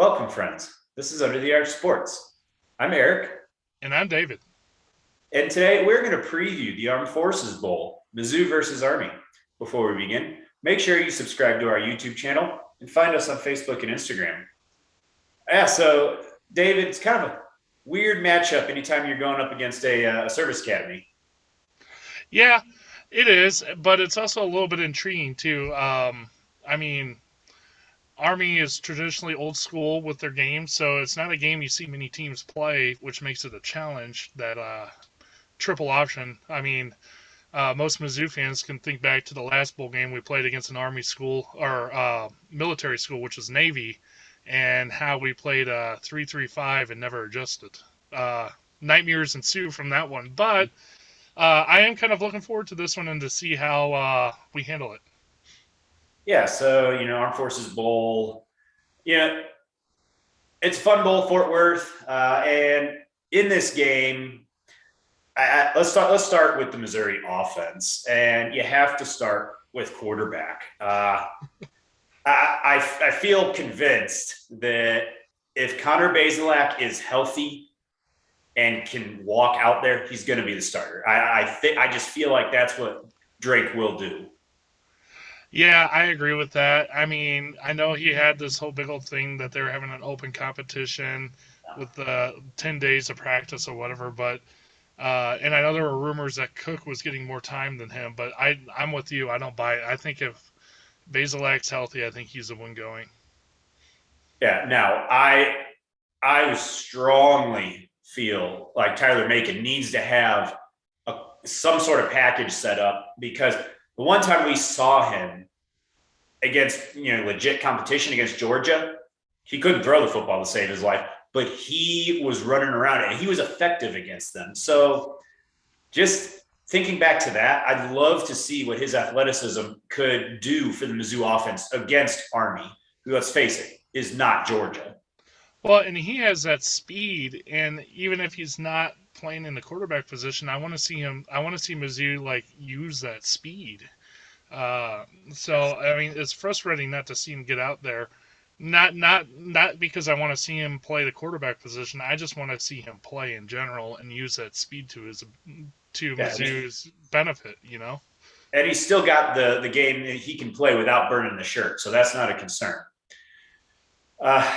Welcome, friends. This is Under the Arch Sports. I'm Eric, And I'm David. and today we're going to preview the Armed Forces Bowl, Mizzou versus Army. Before we begin, make sure you subscribe to our YouTube channel and find us on Facebook and Instagram. Yeah, so David, it's kind of a weird matchup anytime you're going up against a service academy. Yeah, it is, but it's also a little bit intriguing too. I mean, Army is traditionally old school with their games, so it's not a game you see many teams play, which makes it a challenge. That triple option. Most Mizzou fans can think back to the last bowl game we played against an Army school or military school, which was Navy, and how we played 3-3-5 and never adjusted. Nightmares ensue from that one, but I am kind of looking forward to this one and to see how we handle it. Yeah, so Armed Forces Bowl, you know, it's a fun bowl, Fort Worth, and in this game, let's start with the Missouri offense, and you have to start with quarterback. I feel convinced that if Connor Bazelak is healthy and can walk out there, he's going to be the starter. I just feel like that's what Drake will do. Yeah, I agree with that. I mean, I know he had this whole big old thing that they were having an open competition with the 10 days of practice or whatever, but and I know there were rumors that Cook was getting more time than him, but I'm with you. I don't buy it. I think if Basilak's healthy, I think he's the one going. Yeah. Now, I strongly feel like Tyler Macon needs to have some sort of package set up because the one time we saw him against legit competition against Georgia, he couldn't throw the football to save his life, but he was running around and he was effective against them. So just thinking back to that, I'd love to see what his athleticism could do for the Mizzou offense against Army, who, let's face it, is not Georgia. Well, and he has that speed, and even if he's not playing in the quarterback position, I want to see him. I want to see Mizzou like use that speed. So I mean, it's frustrating not to see him get out there. Not because I want to see him play the quarterback position. I just want to see him play in general and use that speed to Yeah, Mizzou's benefit. You know. and he's still got the game that he can play without burning the shirt, so that's not a concern. Uh,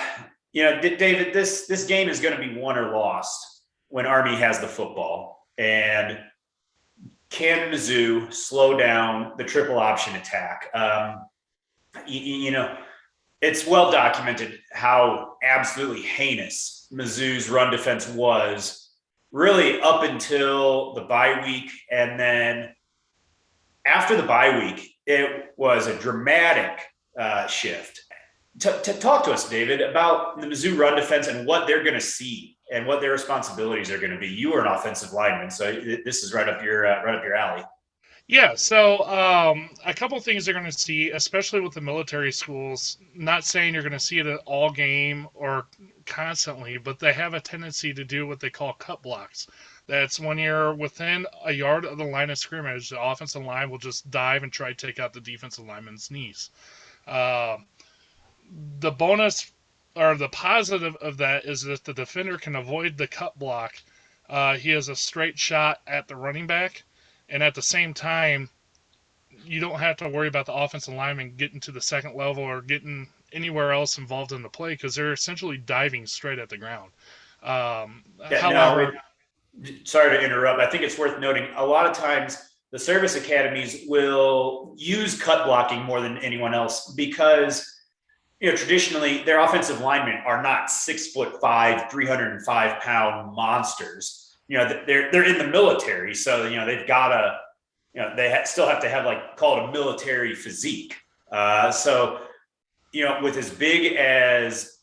David, this game is going to be won or lost when Army has the football, and can Mizzou slow down the triple option attack? You know, it's well documented how absolutely heinous Mizzou's run defense was, really up until the bye week, and then after the bye week, it was a dramatic shift. To talk to us, David, about the Mizzou run defense and what they're going to see and what their responsibilities are going to be. You are an offensive lineman, so this is right up your alley. Yeah, so a couple things they're going to see, especially with the military schools. Not saying you're going to see it at all game or constantly, but they have a tendency to do what they call cut blocks. That's when you're within a yard of the line of scrimmage, the offensive line will just dive and try to take out the defensive lineman's knees. Uh, the bonus or the positive of that is that the defender can avoid the cut block. He has a straight shot at the running back, and at the same time, you don't have to worry about the offensive lineman getting to the second level or getting anywhere else involved in the play because they're essentially diving straight at the ground. Yeah, no, However, sorry to interrupt. I think it's worth noting a lot of times the service academies will use cut blocking more than anyone else because traditionally their offensive linemen are not 6'5", 305-pound monsters. They're in the military, so they've got to still have to have like call it a military physique. So with as big as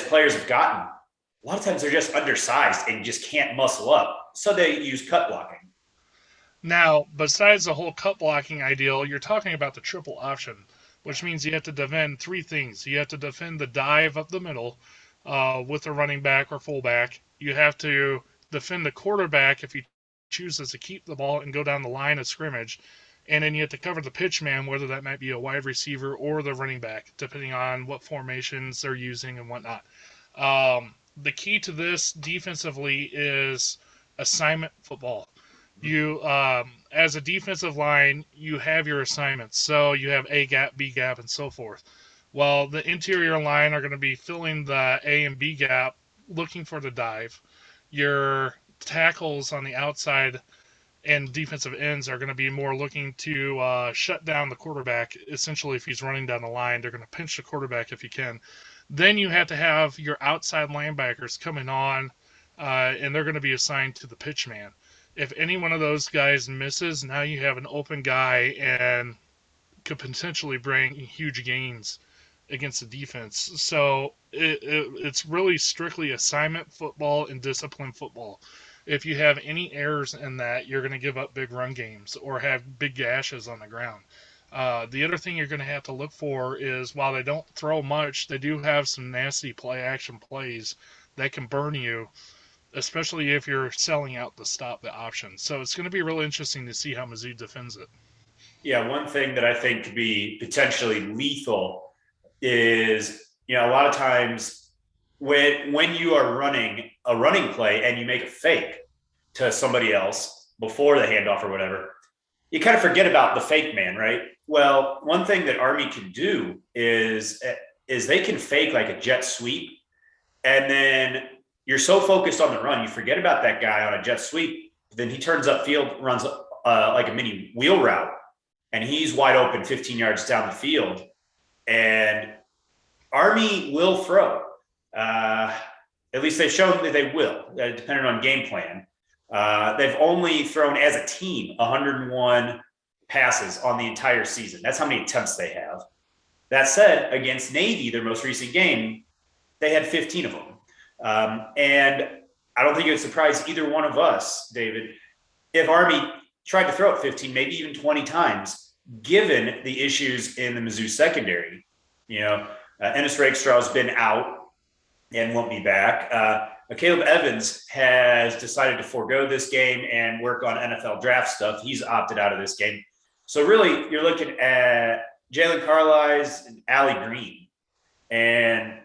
players have gotten, a lot of times they're just undersized and just can't muscle up. So they use cut blocking. now, besides the whole cut blocking ideal, you're talking about the triple option, which means you have to defend three things. You have to defend the dive up the middle with a running back or fullback. You have to defend the quarterback if he chooses to keep the ball and go down the line of scrimmage. And then you have to cover the pitch man, whether that might be a wide receiver or the running back, depending on what formations they're using and whatnot. The key to this defensively is assignment football. You, as a defensive line, you have your assignments. So you have A gap, B gap, and so forth. Well, the interior line are going to be filling the A and B gap, looking for the dive. Your tackles on the outside and defensive ends are going to be more looking to shut down the quarterback. Essentially, if he's running down the line, they're going to pinch the quarterback if you can. Then you have to have your outside linebackers coming on, and they're going to be assigned to the pitch man. If any one of those guys misses, now you have an open guy and could potentially bring huge gains against the defense. So it's really strictly assignment football and discipline football. If you have any errors in that, you're going to give up big run games or have big gashes on the ground. The other thing you're going to have to look for is while they don't throw much, they do have some nasty play action plays that can burn you, especially if you're selling out to stop the option. So it's going to be really interesting to see how Mizzou defends it. Yeah, one thing that I think could be potentially lethal is, a lot of times when you are running a running play and you make a fake to somebody else before the handoff or whatever, you kind of forget about the fake man, right? Well, one thing that Army can do is they can fake like a jet sweep, and then you're so focused on the run, you forget about that guy on a jet sweep. Then he turns upfield, runs like a mini wheel route, and he's wide open 15 yards down the field. And Army will throw. At least they've shown that they will, depending on game plan. They've only thrown as a team 101 passes on the entire season. That's how many attempts they have. That said, against Navy, their most recent game, they had 15 of them. And I don't think it would surprise either one of us, David, if Army tried to throw it 15, maybe even 20 times, given the issues in the Mizzou secondary. Ennis Rakestraw has been out and won't be back. Caleb Evans has decided to forego this game and work on NFL draft stuff. He's opted out of this game. So really, you're looking at Jalen Carlisle and Allie Green. And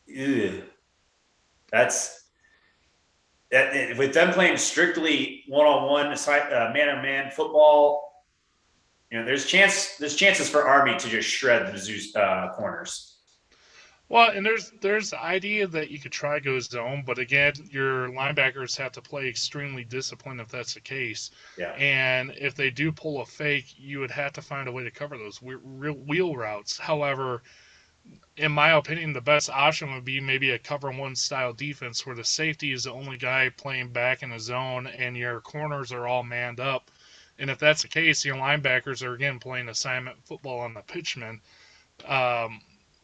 with them playing strictly one-on-one, man-on-man football, there's chances for Army to just shred the Mizzou's corners. Well, and there's the idea that you could try go zone, but again, your linebackers have to play extremely disciplined if that's the case. Yeah. And if they do pull a fake, you would have to find a way to cover those wheel routes. However, in my opinion, the best option would be maybe a cover one style defense where the safety is the only guy playing back in the zone and your corners are all manned up. And if that's the case, your linebackers are again playing assignment football on the pitchman.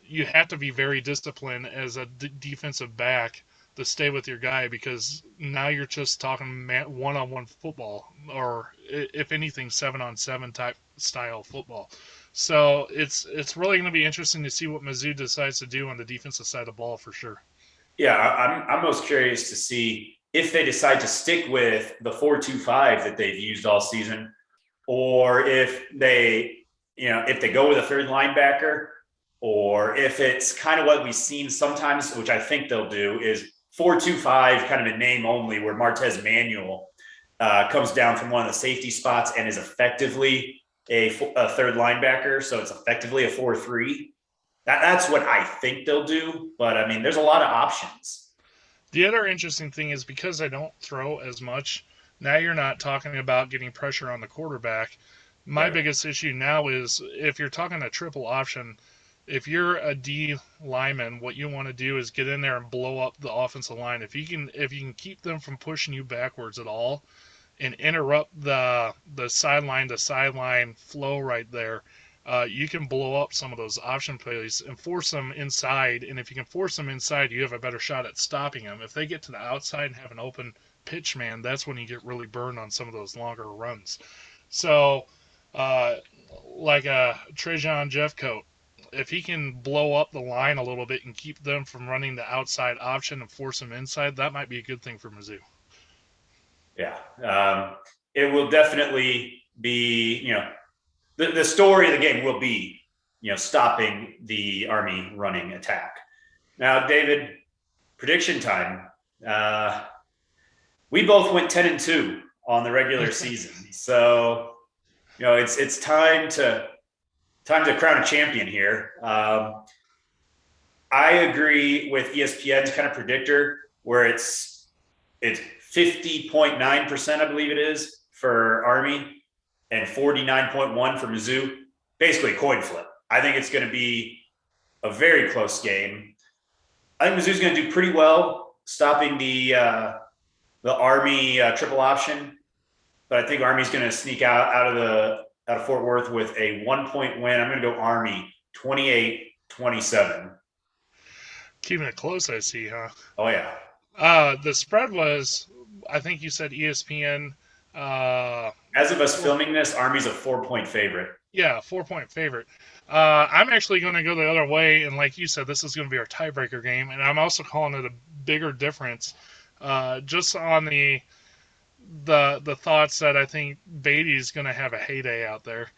You have to be very disciplined as a defensive back to stay with your guy because now you're just talking one-on-one football or, if anything, 7-on-7 type style football. So it's really going to be interesting to see what Mizzou decides to do on the defensive side of the ball for sure. Yeah, I'm most curious to see if they decide to stick with the 4-2-5 that they've used all season, or if they go with a third linebacker, or if it's kind of what we've seen sometimes, which I think they'll do, is 4-2-5, kind of a name only, where Martez Manuel comes down from one of the safety spots and is effectively a third linebacker. So it's effectively a 4-3. That's what I think they'll do. But, I mean, there's a lot of options. The other interesting thing is because I don't throw as much, now you're not talking about getting pressure on the quarterback. My biggest issue now is if you're talking a triple option, if you're a D lineman, what you want to do is get in there and blow up the offensive line. If you can keep them from pushing you backwards at all and interrupt the sideline to sideline flow right there, you can blow up some of those option plays and force them inside. And if you can force them inside, you have a better shot at stopping them. If they get to the outside and have an open pitch man, that's when you get really burned on some of those longer runs. So, like a Trajan Jeffcoat, if he can blow up the line a little bit and keep them from running the outside option and force them inside, that might be a good thing for Mizzou. Yeah. It will definitely be, the story of the game will be, stopping the Army running attack. Now, David, Prediction time. We both went 10-2 on the regular season, so it's time to crown a champion here. I agree with ESPN's kind of predictor where it's 50.9%, I believe it is, for Army and 49.1 for Mizzou. Basically a coin flip. I think it's going to be a very close game. I think Mizzou's going to do pretty well stopping the Army triple option, but I think Army's going to sneak out of Fort Worth with a 1-point win. I'm going to go Army 28-27. Keeping it close, I see, huh? Oh yeah. The spread was, I think you said ESPN. As of us filming this, Army's a 4-point favorite. Yeah, 4-point favorite. I'm actually going to go the other way, and like you said, this is going to be our tiebreaker game, and I'm also calling it a bigger difference, just on the thoughts that I think Beatty's going to have a heyday out there,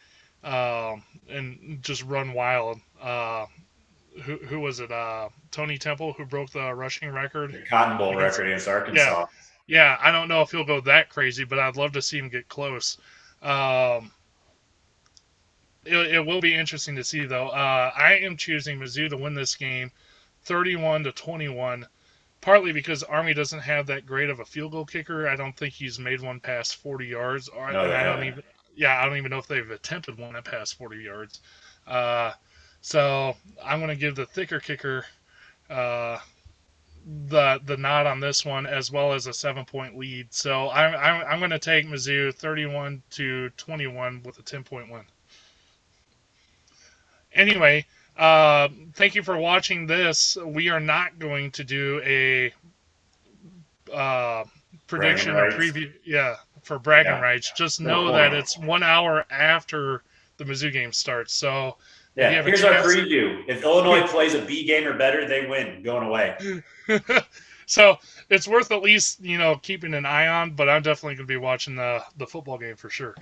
and just run wild. Who was it? Tony Temple, who broke the rushing record, the Cotton Bowl record against Arkansas. Yeah, I don't know if he'll go that crazy, but I'd love to see him get close. It will be interesting to see, though. I am choosing Mizzou to win this game 31-21, partly because Army doesn't have that great of a field goal kicker. I don't think he's made one past 40 yards. I don't even know if they've attempted one that past 40 yards. So I'm going to give the thicker kicker the nod on this one, as well as a 7-point lead. So I'm going to take Mizzou 31-21 with a 10-point win. Anyway, thank you for watching this. We are not going to do a prediction or preview. Yeah, for bragging rights. Just know that it's 1 hour after the Mizzou game starts. So yeah, here's our preview. If Illinois plays a B game or better, they win going away. So it's worth at least keeping an eye on. But I'm definitely going to be watching the football game for sure.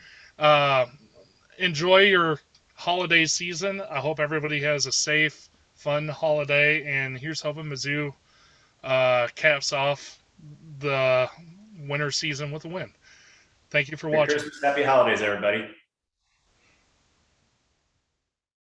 Enjoy your holiday season. I hope everybody has a safe, fun holiday, and here's hoping Mizzou caps off the winter season with a win. Thank you for watching. Happy holidays, everybody.